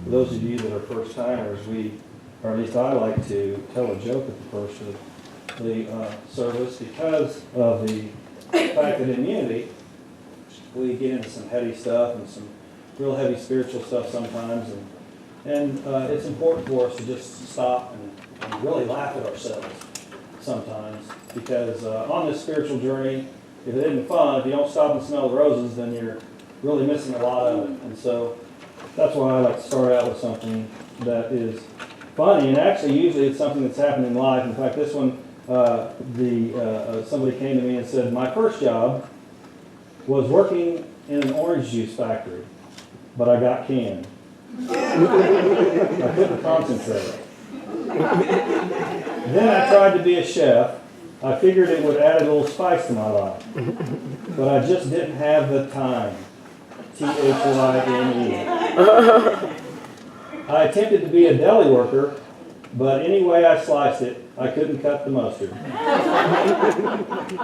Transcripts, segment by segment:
For those of you that are first timers, or at least I like to tell a joke at the first of the service because of the fact that in Unity, we get into some heady stuff and some real heavy spiritual stuff sometimes, and it's important for us to just stop and really laugh at ourselves sometimes, because on this spiritual journey, if it isn't fun, if you don't stop and smell the roses, then you're really missing a lot of it. And so that's why I like to start out with something that is funny, and actually usually it's something that's happened in life. In fact, this one, somebody came to me and said, my first job was working in an orange juice factory, but I got canned. I couldn't concentrate. Then I tried to be a chef. I figured it would add a little spice to my life, but I just didn't have the time. T-H-Y-M-E. I attempted to be a deli worker, but any way I sliced it, I couldn't cut the mustard.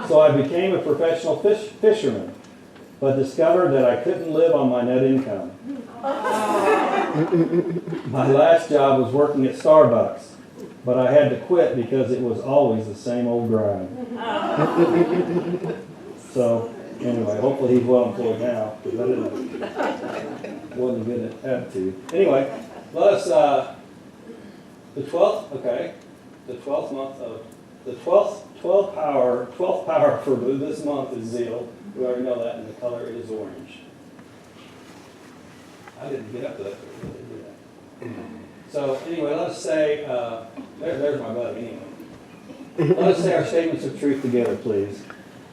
So I became a professional fisherman, but discovered that I couldn't live on my net income. My last job was working at Starbucks, but I had to quit because it was always the same old grind. So, anyway, hopefully he's well employed now, because that wasn't a good attitude. Anyway, let us, the 12th month of, the 12th power for this month is zeal. We already know that, and the color is orange. I didn't get up to that, but I did that. So anyway, let's say, there's my buddy anyway. Let us say our statements of truth together, please.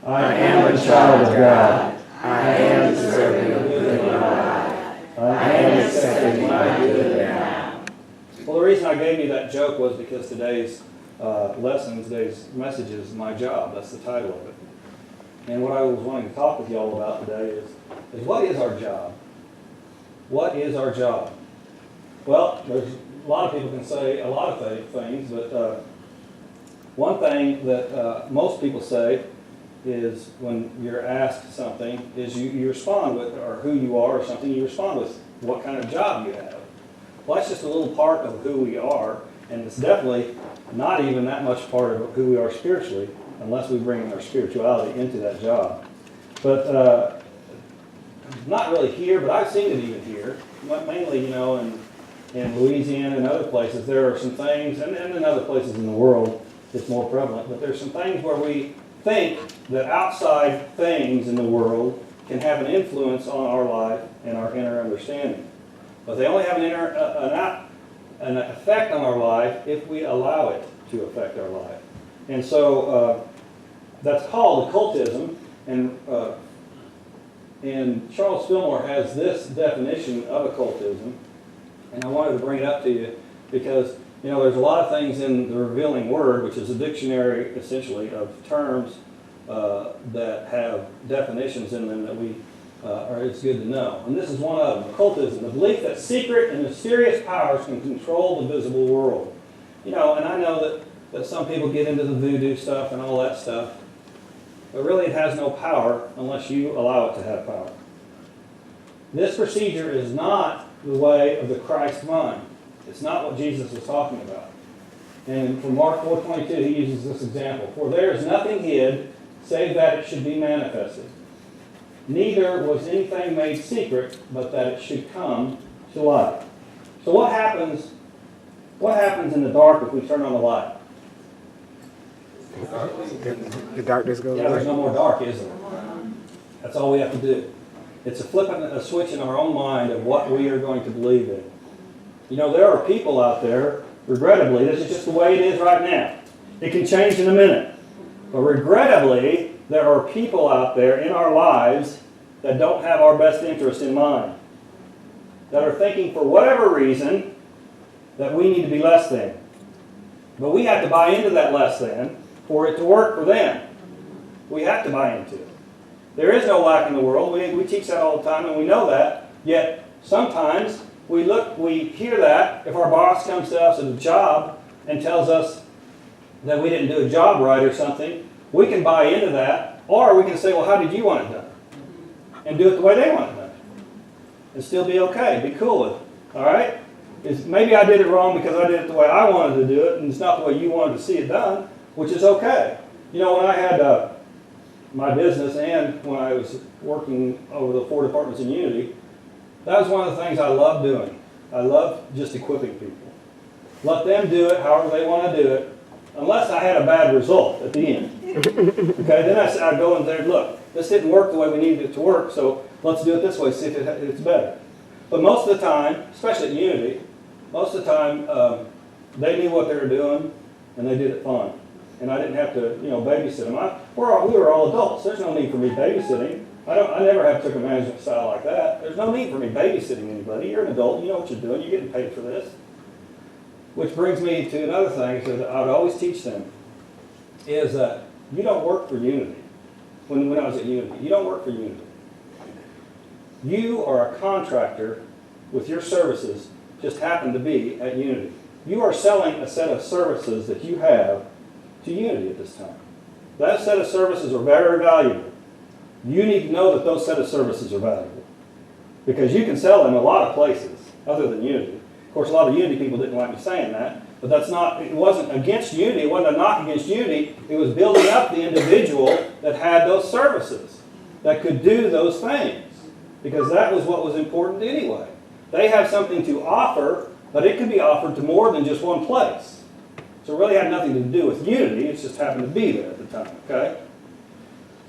I am a child of God. I am deserving of good and God. I am accepting my good now. Well, the reason I gave you that joke was because today's lesson, today's message is My Job. That's the title of it. And what I was wanting to talk with you all about today is what is our job? What is our job? Well, there's a lot of people can say a lot of things, but one thing that most people say is when you're asked something is you respond with, or who you are or something, you respond with what kind of job you have. Well, that's just a little part of who we are, and it's definitely not even that much part of who we are spiritually, unless we bring our spirituality into that job. But not really here, but I've seen it even here, mainly, in Louisiana and other places. There are some things, and in other places in the world it's more prevalent, but there's some things where we think that outside things in the world can have an influence on our life and our inner understanding. But they only have an effect on our life if we allow it to affect our life. And so that's called occultism, and Charles Fillmore has this definition of occultism, and I wanted to bring it up to you because there's a lot of things in the Revealing Word, which is a dictionary essentially of terms that have definitions in them that it's good to know. And this is one of them: occultism, the belief that secret and mysterious powers can control the visible world. And I know that some people get into the voodoo stuff and all that stuff, but really it has no power unless you allow it to have power. This procedure is not the way of the Christ mind. It's not what Jesus was talking about. And from Mark 4:22, he uses this example. For there is nothing hid, save that it should be manifested. Neither was anything made secret, but that it should come to light. So what happens in the dark if we turn on the light? The darkness goes away. Yeah, there's no more dark, is there? That's all we have to do. It's flipping a switch in our own mind of what we are going to believe in. There are people out there, regrettably, this is just the way it is right now. It can change in a minute. But regrettably, there are people out there in our lives that don't have our best interest in mind. That are thinking for whatever reason that we need to be less than. But we have to buy into that less than for it to work for them. We have to buy into it. There is no lack in the world. We teach that all the time, and we know that. Yet sometimes we hear that if our boss comes to us at a job and tells us that we didn't do a job right or something, we can buy into that, or we can say, well, how did you want it done? And do it the way they want it done. And still be okay, be cool with it. All right? is maybe I did it wrong because I did it the way I wanted to do it, and it's not the way you wanted to see it done, which is okay. You know, when I had my business and when I was working over the 4 departments in Unity, that was one of the things I loved doing. I love just equipping people. Let them do it however they want to do it, unless I had a bad result at the end. Okay, then I'd go in there and look, this didn't work the way we needed it to work, so let's do it this way, see if it's better. But most of the time, especially at Unity, most of the time they knew what they were doing and they did it fine. And I didn't have to, babysit them. We were all adults. There's no need for me babysitting. I never have took a management style like that. There's no need for me babysitting anybody. You're an adult. You know what you're doing. You're getting paid for this. Which brings me to another thing that I would always teach them is that you don't work for Unity. When I was at Unity, you don't work for Unity. You are a contractor with your services just happen to be at Unity. You are selling a set of services that you have to Unity at this time. That set of services are very valuable. You need to know that those set of services are valuable because you can sell them a lot of places other than Unity. Of course, a lot of Unity people didn't like me saying that, but it wasn't against Unity. It wasn't a knock against Unity. It was building up the individual that had those services, that could do those things, because that was what was important anyway. They have something to offer, but it could be offered to more than just one place. So it really had nothing to do with Unity. It just happened to be there at the time, okay?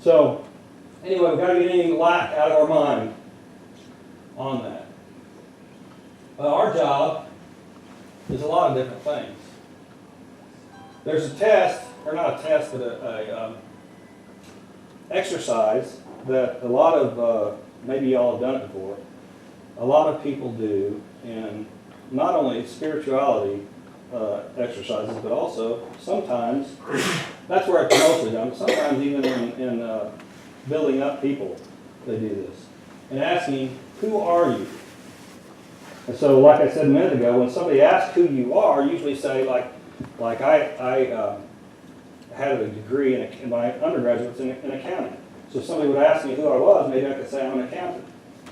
So, anyway, we've got to get any lack out of our mind on that. Our job is a lot of different things. There's a test, or not a test, but a exercise that a lot of, maybe y'all have done it before, a lot of people do in not only spirituality exercises, but also sometimes, that's where it's mostly done, but sometimes even in building up people, they do this. And asking, who are you? And so, like I said a minute ago, when somebody asks who you are, I usually say, like I had a degree in my undergraduates in accounting. So if somebody would ask me who I was, maybe I could say I'm an accountant.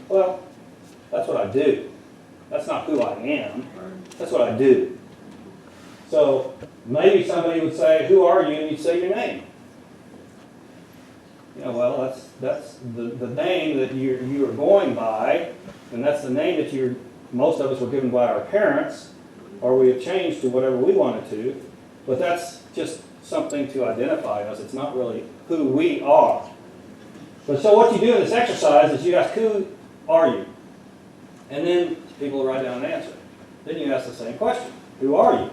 Well, that's what I do. That's not who I am. That's what I do. So maybe somebody would say, who are you? And you'd say your name. Well, that's the name that you are going by, and that's the name that most of us were given by our parents, or we have changed to whatever we wanted to, but that's just something to identify us. It's not really who we are. But so what you do in this exercise is you ask, who are you? And then people will write down an answer. Then you ask the same question, who are you?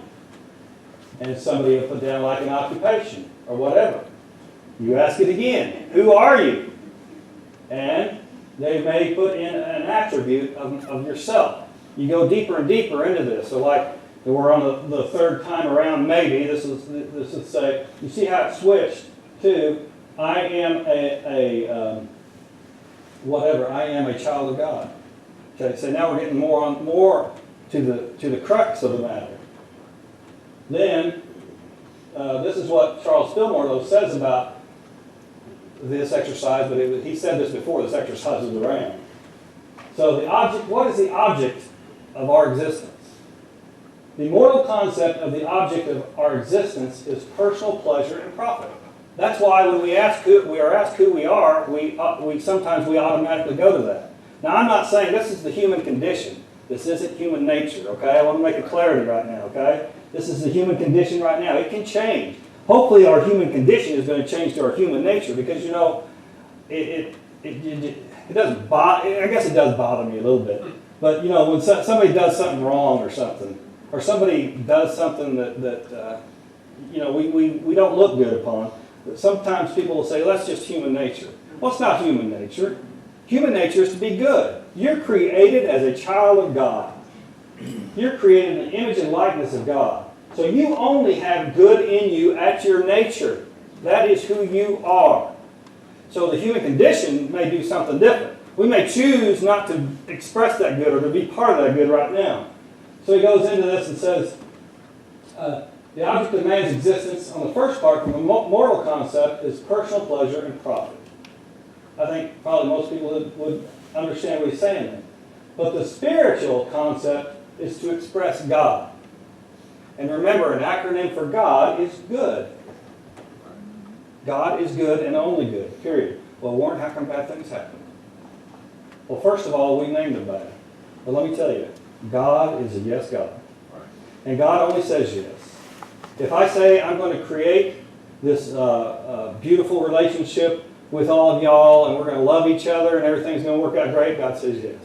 And somebody will put down like an occupation or whatever. You ask it again, who are you? And they may put in an attribute of yourself. You go deeper and deeper into this. So like we're on the third time around, maybe this is say, you see how it switched to, I am I am a child of God. Okay, so now we're getting more to the crux of the matter. Then this is what Charles Fillmore though says about this exercise, but he said this before this exercise was around. So what is the object of our existence? The immortal concept of the object of our existence is personal pleasure and profit. That's why when we are asked who we are, we sometimes automatically go to that. Now I'm not saying this is the human condition. This isn't human nature, okay? I want to make a clarity right now, okay? This is the human condition right now. It can change. Hopefully our human condition is going to change to our human nature because, it doesn't bother, I guess it does bother me a little bit. But, when somebody does something wrong or something, or somebody does something that we don't look good upon, sometimes people will say, well, that's just human nature. Well, it's not human nature. Human nature is to be good. You're created as a child of God. You're created in the image and likeness of God. So you only have good in you at your nature. That is who you are. So the human condition may do something different. We may choose not to express that good or to be part of that good right now. So he goes into this and says, the object of man's existence on the first part from a mortal concept is personal pleasure and profit. I think probably most people would understand what he's saying there. But the spiritual concept is to express God. And remember, an acronym for God is good. God is good and only good, period. Well, Warren, how come bad things happen? Well, first of all, we named them bad. But let me tell you, God is a yes God. And God only says yes. If I say I'm going to create this beautiful relationship with all of y'all and we're going to love each other and everything's going to work out great, God says yes.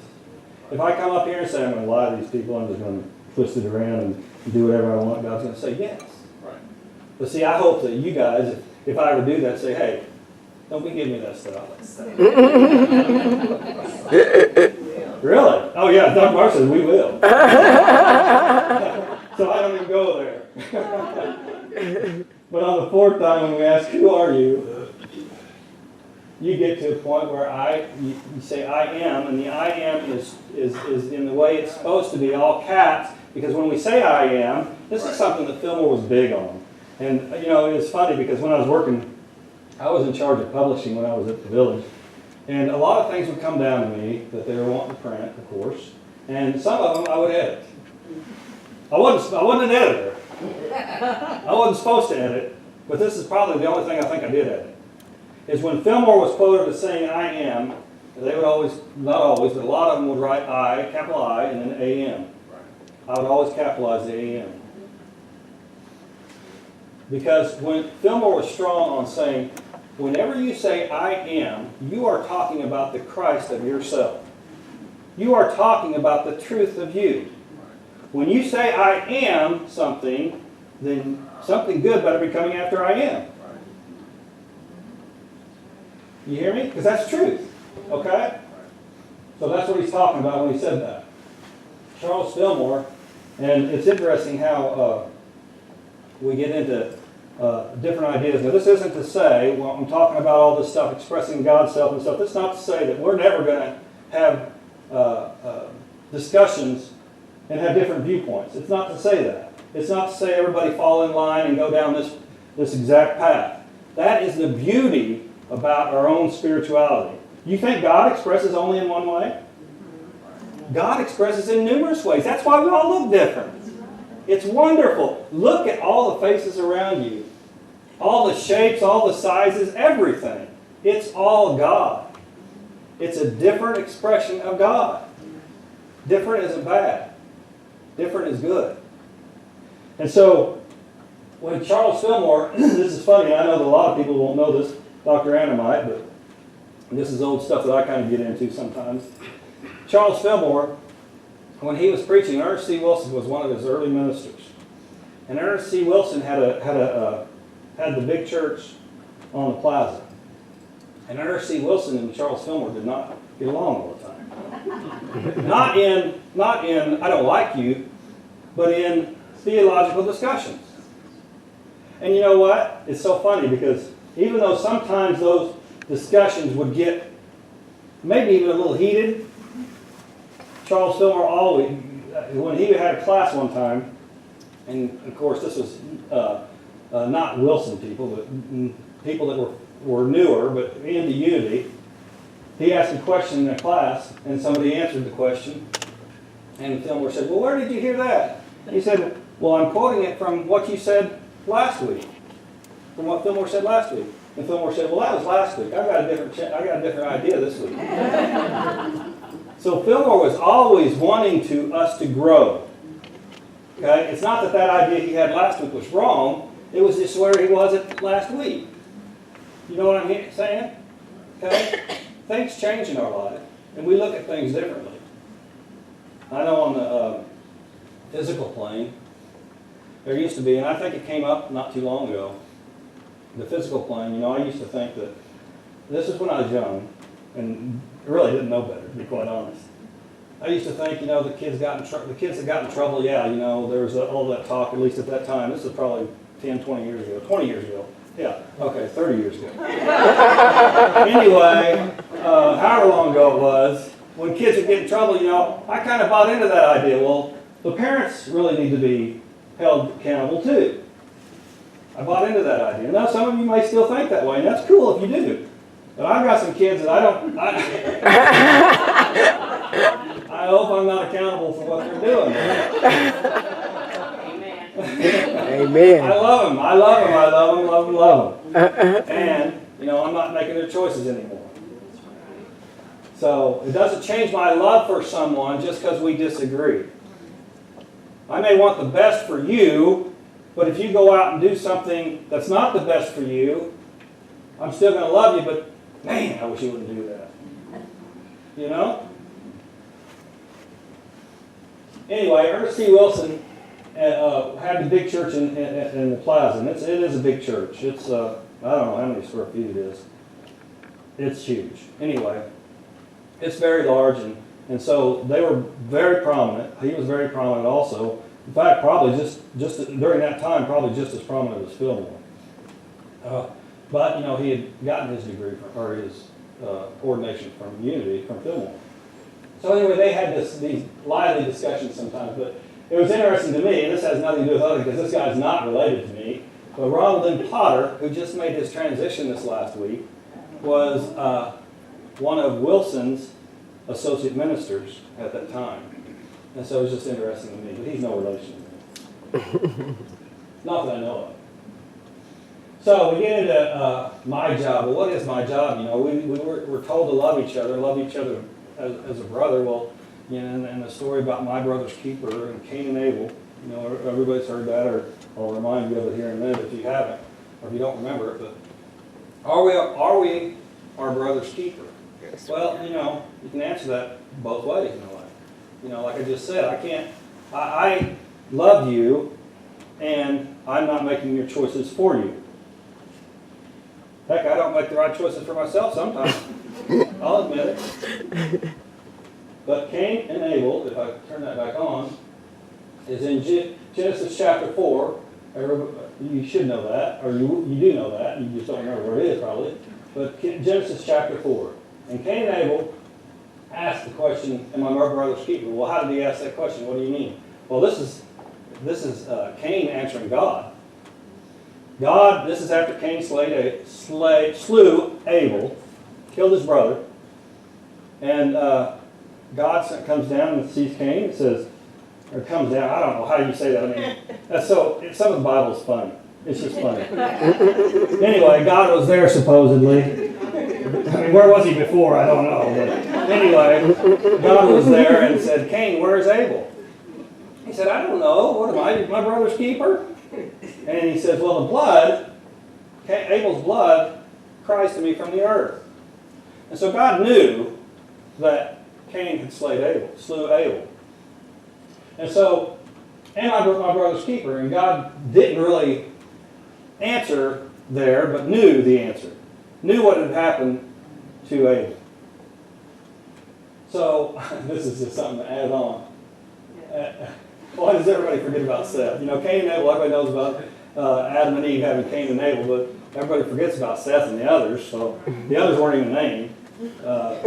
If I come up here and say I'm going to lie to these people, I'm just going to twist it around and do whatever I want, God's going to say yes. Right. But see, I hope that you guys, if I ever do that, say, hey, don't be giving me that stuff. Really? Oh yeah, Doug Marr says we will. So I don't even go there. But on the fourth time when we ask, who are you? You get to a point where you say I am, and the I am is in the way it's supposed to be, all caps, because when we say I am, this is something that Fillmore was big on. And you know, it's funny because when I was working, I was in charge of publishing when I was at the village. And a lot of things would come down to me that they were wanting to print, of course. And some of them I would edit. I wasn't an editor. I wasn't supposed to edit, but this is probably the only thing I think I did edit. Is when Fillmore was quoted as saying I am, they would always, not always, but a lot of them would write I, capital I, and then AM. I would always capitalize the AM. Because when Fillmore was strong on saying, whenever you say I am, you are talking about the Christ of yourself. You are talking about the truth of you. When you say I am something, then something good better be coming after I am. You hear me? Because that's truth. Okay? So that's what he's talking about when he said that. Charles Fillmore, and it's interesting how we get into different ideas. Now, this isn't to say, well, I'm talking about all this stuff, expressing God's self and stuff. That's not to say that we're never going to have discussions and have different viewpoints. It's not to say that. It's not to say everybody fall in line and go down this exact path. That is the beauty about our own spirituality. You think God expresses only in one way? God expresses in numerous ways. That's why we all look different. It's wonderful. Look at all the faces around you. All the shapes, all the sizes, everything. It's all God. It's a different expression of God. Different isn't bad. Different is good. And so, when Charles Fillmore, this is funny, I know that a lot of people won't know this, Dr. Annamite, but this is old stuff that I kind of get into sometimes. Charles Fillmore, when he was preaching, Ernest C. Wilson was one of his early ministers. And Ernest C. Wilson had the big church on the plaza. And Ernest C. Wilson and Charles Fillmore did not get along all the time. Not in I don't like you, but in theological discussions. And you know what? It's so funny because even though sometimes those discussions would get maybe even a little heated, Charles Fillmore always, when he had a class one time, and of course this was not Wilson people, but people that were newer, but into unity, he asked a question in a class, and somebody answered the question, and Fillmore said, well, where did you hear that? He said, well, I'm quoting it from what you said last week, from what Fillmore said last week. And Fillmore said, well, that was last week. I got a different idea this week. So Fillmore was always wanting us to grow. Okay? It's not that idea he had last week was wrong. It was just where he wasn't last week. You know what I'm saying? Okay? Things change in our life, and we look at things differently. I know on the physical plane, there used to be, and I think it came up not too long ago, the physical plane, I used to think that, this is when I was young, and really didn't know better, to be quite honest. I used to think, the kids that got in trouble, yeah, there was all that talk, at least at that time. This is probably 10, 20 years ago, 20 years ago. Yeah, okay, 30 years ago. Anyway, however long ago it was, when kids would get in trouble, I kind of bought into that idea. Well, the parents really need to be held accountable too. I bought into that idea. Now, some of you may still think that way, and that's cool if you do. But I've got some kids that I I hope I'm not accountable for what they're doing. Amen. I love them. I love them. I love them. Love them. Love them. And, I'm not making their choices anymore. So it doesn't change my love for someone just because we disagree. I may want the best for you, but if you go out and do something that's not the best for you, I'm still going to love you, but man, I wish you wouldn't do that. You know? Anyway, Ernest C. Wilson had the big church in the plaza, and it is a big church. It's, I don't know how many square feet it is. It's huge. Anyway, it's very large, and so they were very prominent. He was very prominent also. In fact, probably just during that time, probably just as prominent as Fillmore. But, he had gotten his degree or his ordination from Unity, from Fillmore. So anyway, they had these lively discussions sometimes, but it was interesting to me, and this has nothing to do with other, because this guy's not related to me, but Ronald M. Potter, who just made his transition this last week, was one of Wilson's associate ministers at that time. And so it was just interesting to me, but he's no relation to me. Not that I know of. So we get into my job. Well, what is my job? We're told to love each other as a brother. Well, and the story about my brother's keeper and Cain and Abel, everybody's heard that, or I'll remind you of it here in a minute if you haven't, or if you don't remember it. But are we our brother's keeper? Well, you can answer that both ways in a way. Like I just said, I love you, and I'm not making your choices for you. Heck, I don't make the right choices for myself sometimes. I'll admit it. But Cain and Abel, if I turn that back on, is in Genesis chapter 4. You should know that, or you do know that. You just don't remember where it is probably. But Genesis chapter 4. And Cain and Abel asked the question, am I my brother's keeper? Well, how did he ask that question? What do you mean? Well, this is Cain answering God. This is after Cain slew Abel, killed his brother, and God comes down and sees Cain. It says, or comes down. I don't know how you say that. I mean, some of the Bible is funny. It's just funny. Anyway, God was there supposedly. I mean, where was he before? I don't know. But anyway, God was there and said, Cain, where's Abel? He said, I don't know. What am I, my brother's keeper? And he says, well, the blood, Abel's blood, cries to me from the earth. And so God knew that Cain had slew Abel. And so, am I my brother's keeper? And God didn't really answer there, but knew the answer. Knew what had happened to Abel. So, this is just something to add on. Why does everybody forget about Seth? Cain and Abel, everybody knows about Adam and Eve having Cain and Abel, but everybody forgets about Seth and the others, so the others weren't even named. But,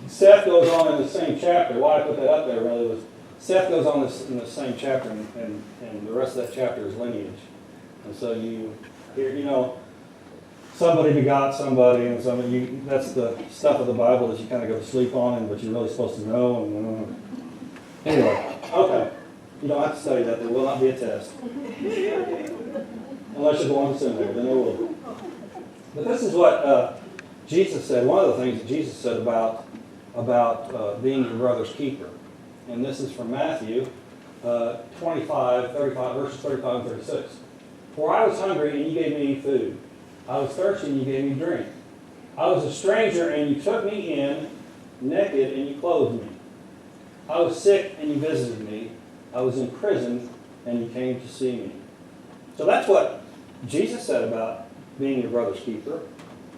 Seth goes on in the same chapter. Why I put that up there really was Seth goes on in the same chapter, and the rest of that chapter is lineage. And so you hear, somebody begot somebody, and that's the stuff of the Bible that you kind of go to sleep on, but you're really supposed to know. Anyway, okay. You don't have to study that. There will not be a test. Unless you're going to seminary, then there will be. But this is what Jesus said. One of the things that Jesus said about being your brother's keeper. And this is from Matthew 25, verses 35 and 36. For I was hungry, and you gave me food. I was thirsty, and you gave me drink. I was a stranger, and you took me in, naked, and you clothed me. I was sick, and you visited me. I was in prison, and you came to see me. So that's what Jesus said about being your brother's keeper.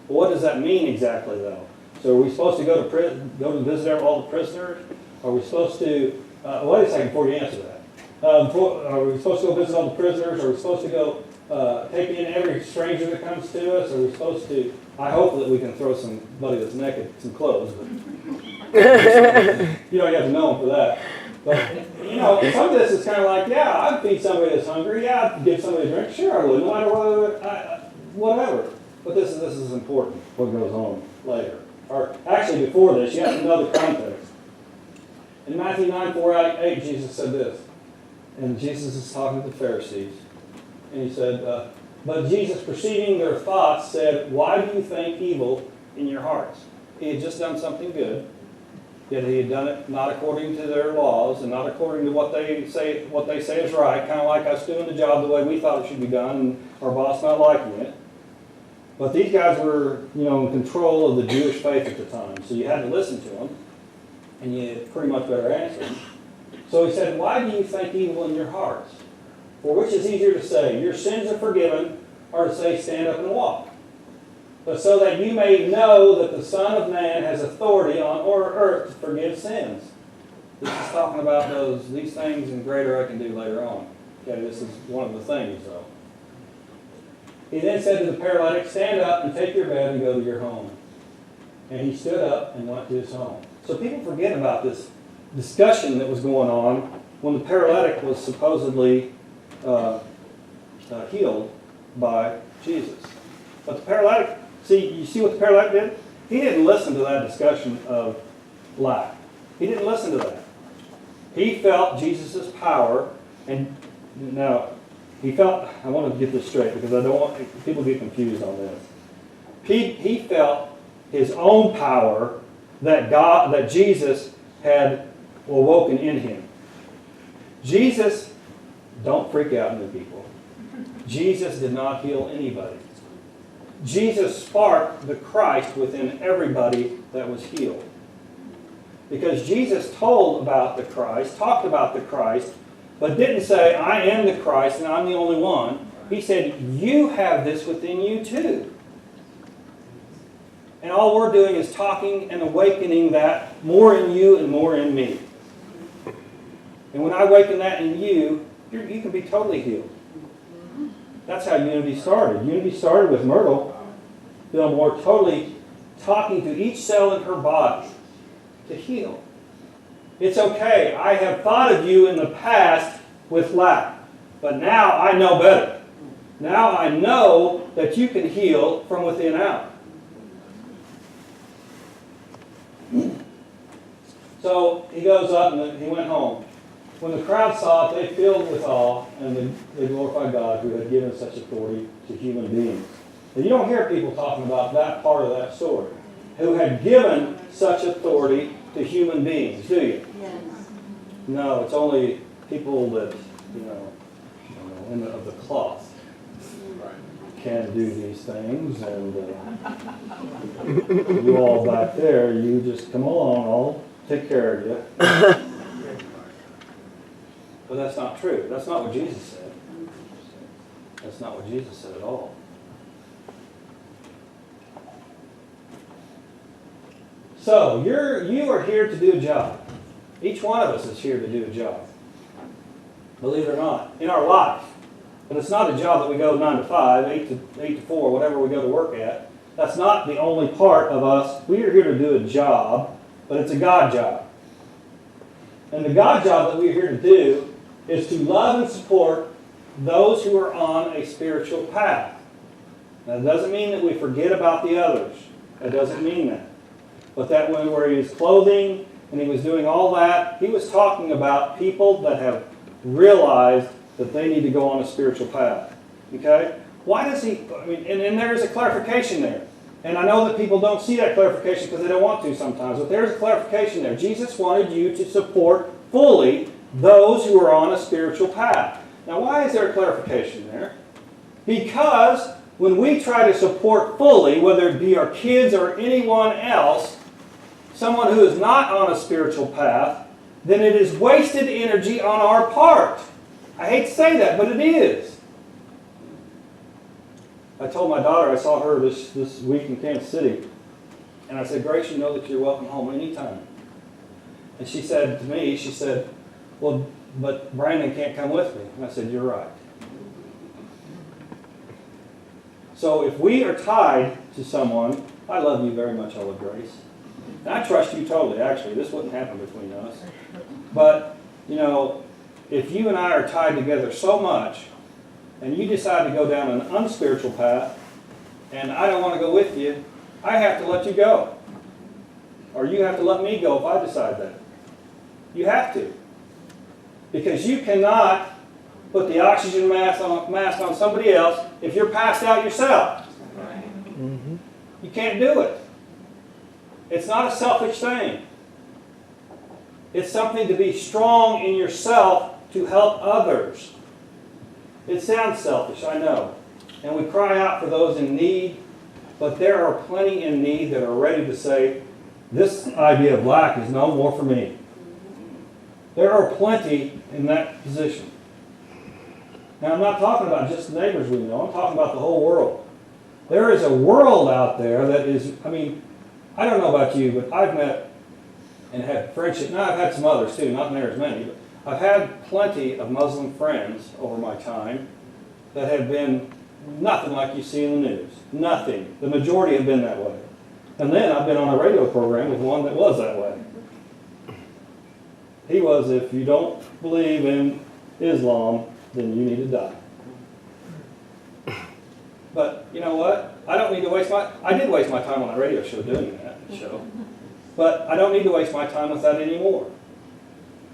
Well, what does that mean exactly, though? So are we supposed to go to visit all the prisoners? Are we supposed to, wait a second before you answer that. Are we supposed to go visit all the prisoners? Are we supposed to go take in every stranger that comes to us? Are we supposed to, I hope that we can throw somebody that's naked some clothes. But, you have to know them for that. But, some of this is kind of like, yeah, I'd feed somebody that's hungry. Yeah, I'd give somebody a drink. Sure, I would, no matter whatever. But this is important, what goes on later. Or actually before this, you have to know the context. In Matthew 9:4-8, Jesus said this. And Jesus is talking to the Pharisees. And he said, but Jesus, perceiving their thoughts, said, why do you think evil in your hearts? He had just done something good, yet he had done it not according to their laws and not according to what they say is right, kind of like us doing the job the way we thought it should be done, and our boss not liking it. But these guys were, in control of the Jewish faith at the time, so you had to listen to them, and you pretty much better answer them. So he said, why do you think evil in your hearts? For which is easier to say, your sins are forgiven, or to say, stand up and walk? But so that you may know that the Son of Man has authority on earth to forgive sins. This is talking about these things and greater I can do later on. Okay, this is one of the things, though. He then said to the paralytic, stand up and take your bed and go to your home. And he stood up and went to his home. So people forget about this discussion that was going on when the paralytic was supposedly healed by Jesus. But the paralytic, you see what the paralytic did? He didn't listen to that discussion of lack. He didn't listen to that. He felt Jesus' power, and now he felt, I want to get this straight because I don't want people to get confused on this. He felt his own power that Jesus had awoken in him. Jesus, don't freak out, new people. Jesus did not heal anybody. Jesus sparked the Christ within everybody that was healed. Because Jesus talked about the Christ, but didn't say, I am the Christ and I'm the only one. He said, you have this within you too. And all we're doing is talking and awakening that more in you and more in me. And when I awaken that in you, you can be totally healed. That's how Unity started. Unity started with Myrtle Fillmore totally talking to each cell in her body to heal. It's okay. I have thought of you in the past with lack, but now I know better. Now I know that you can heal from within out. So he goes up and he went home. When the crowd saw it, they filled with awe, and they glorified God who had given such authority to human beings. And you don't hear people talking about that part of that story. Who had given such authority to human beings, do you? Yes. No, it's only people that, of the cloth can do these things. And you all back there, you just come along, I'll take care of you. But that's not true. That's not what Jesus said. That's not what Jesus said at all. So, you are here to do a job. Each one of us is here to do a job. Believe it or not. In our life. But it's not a job that we go 9 to 5, 8 to 4, whatever we go to work at. That's not the only part of us. We are here to do a job, but it's a God job. And the God job that we're here to do is to love and support those who are on a spiritual path. Now, it doesn't mean that we forget about the others. It doesn't mean that. But that where he was clothing and he was doing all that, he was talking about people that have realized that they need to go on a spiritual path. Okay? Why does he, and there's a clarification there. And I know that people don't see that clarification because they don't want to sometimes, but there's a clarification there. Jesus wanted you to support fully those who are on a spiritual path. Now, why is there a clarification there? Because when we try to support fully, whether it be our kids or anyone else, someone who is not on a spiritual path, then it is wasted energy on our part. I hate to say that, but it is. I told my daughter, I saw her this week in Kansas City, and I said, Grace, you know that you're welcome home anytime. And she said to me, she said, well, but Brandon can't come with me. And I said, you're right. So if we are tied to someone, I love you very much, Ola Grace. And I trust you totally, actually. This wouldn't happen between us. But, if you and I are tied together so much, and you decide to go down an unspiritual path, and I don't want to go with you, I have to let you go. Or you have to let me go if I decide that. You have to. Because you cannot put the oxygen mask on somebody else if you're passed out yourself. You can't do it. It's not a selfish thing. It's something to be strong in yourself to help others. It sounds selfish, I know. And we cry out for those in need, but there are plenty in need that are ready to say, this idea of lack is no more for me. There are plenty in that position. Now, I'm not talking about just the neighbors we know. I'm talking about the whole world. There is a world out there that is, I mean, I don't know about you, but I've met and had friendship. Now, I've had some others too, not near as many, but I've had plenty of Muslim friends over my time that have been nothing like you see in the news. Nothing. The majority have been that way. And then I've been on a radio program with one that was that way. He was, if you don't believe in Islam, then you need to die. But you know what? I don't need to waste I did waste my time on that radio show doing that show. But I don't need to waste my time with that anymore.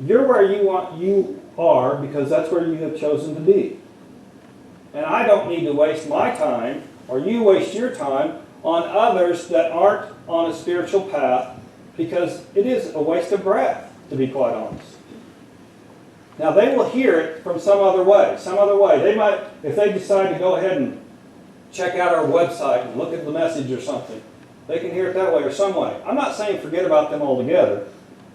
You're where you are because that's where you have chosen to be. And I don't need to waste my time, or you waste your time, on others that aren't on a spiritual path, because it is a waste of breath, to be quite honest. Now, they will hear it from some other way. They might, if they decide to go ahead and check out our website and look at the message or something, they can hear it that way or some way. I'm not saying forget about them altogether.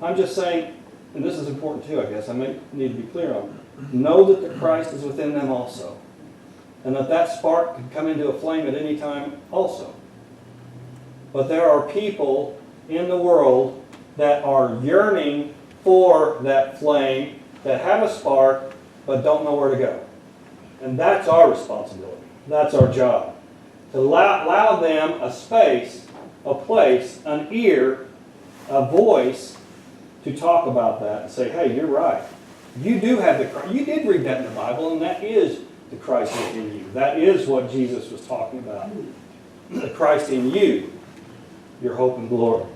I'm just saying, and this is important too, I guess, I may need to be clear on it. Know that the Christ is within them also. And that spark can come into a flame at any time also. But there are people in the world that are yearning for that flame, that have a spark, but don't know where to go. And that's our responsibility. That's our job. To allow them a space, a place, an ear, a voice to talk about that and say, hey, you're right. You do have the Christ. You did read that in the Bible, and that is the Christ within you. That is what Jesus was talking about. The Christ in you, your hope and glory.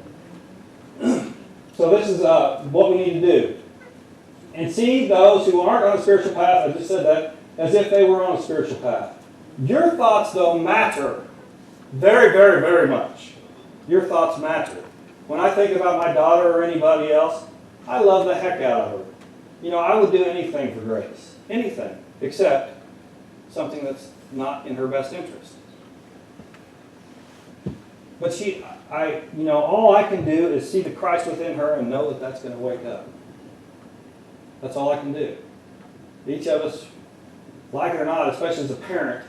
So this is what we need to do. And see those who aren't on a spiritual path, I just said that, as if they were on a spiritual path. Your thoughts, though, matter very, very, very much. Your thoughts matter. When I think about my daughter or anybody else, I love the heck out of her. You know, I would do anything for Grace. Anything. Except something that's not in her best interest. But all I can do is see the Christ within her and know that that's going to wake up. That's all I can do. Each of us, like it or not, especially as a parent,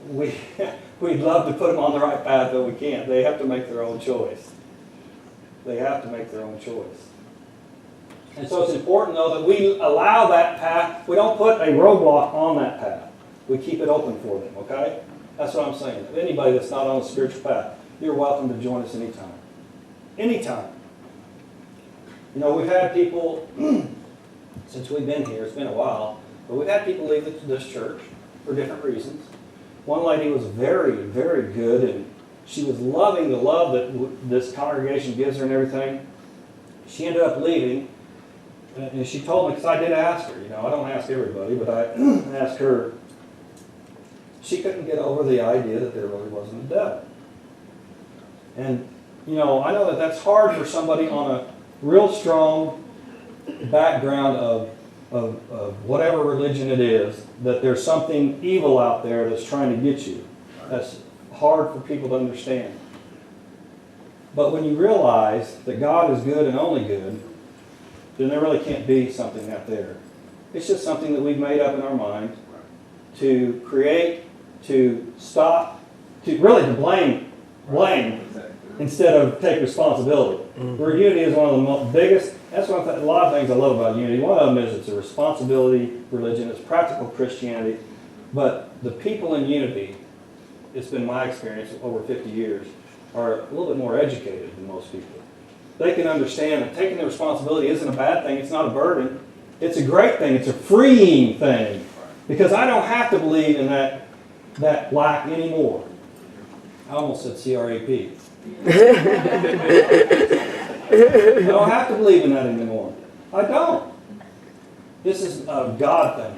we'd love to put them on the right path, but we can't. They have to make their own choice. They have to make their own choice. And so it's important, though, that we allow that path. We don't put a roadblock on that path. We keep it open for them, okay? That's what I'm saying. If anybody that's not on a spiritual path, you're welcome to join us anytime. Anytime. You know, we've had people, since we've been here, it's been a while, but we've had people leave this church for different reasons. One lady was very, very good, and she was loving the love that this congregation gives her and everything. She ended up leaving, and she told me, because I did ask her, you know, I don't ask everybody, but I asked her, she couldn't get over the idea that there really wasn't a devil. And, you know, I know that that's hard for somebody on a real strong background of whatever religion it is, that there's something evil out there that's trying to get you. That's hard for people to understand. But when you realize that God is good and only good, then there really can't be something out there. It's just something that we've made up in our mind to create, to stop, to blame instead of take responsibility. Where unity is one of the biggest, that's one a lot of things I love about unity. One of them is it's a responsibility religion, it's practical Christianity, but the people in unity, it's been my experience over 50 years, are a little bit more educated than most people. They can understand that taking the responsibility isn't a bad thing, it's not a burden, it's a great thing, it's a freeing thing, because I don't have to believe in that lack anymore. I almost said C-R-A-P. I don't have to believe in that anymore. I don't. This is a God thing.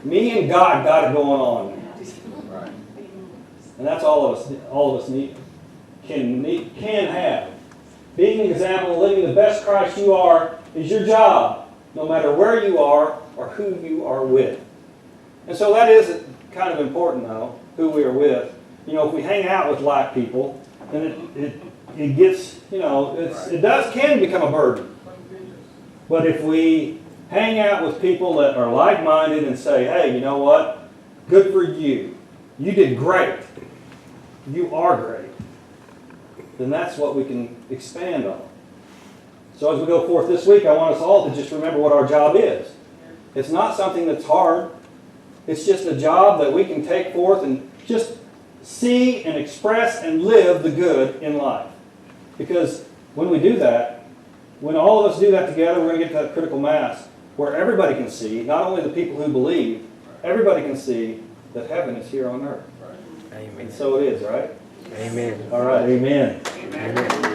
Me and God got it going on. And that's all of us can have. Being an example, living the best Christ you are is your job, no matter where you are or who you are with. And so that is kind of important, though, who we are with. You know, if we hang out with like people, then it gets, you know, can become a burden. But if we hang out with people that are like-minded and say, hey, you know what? Good for you. You did great. You are great. Then that's what we can expand on. So as we go forth this week, I want us all to just remember what our job is. It's not something that's hard. It's just a job that we can take forth and just see and express and live the good in life. Because when we do that, when all of us do that together, we're going to get to that critical mass where everybody can see, not only the people who believe, everybody can see that heaven is here on earth. Amen. And so it is, right? Amen. All right, amen. Amen.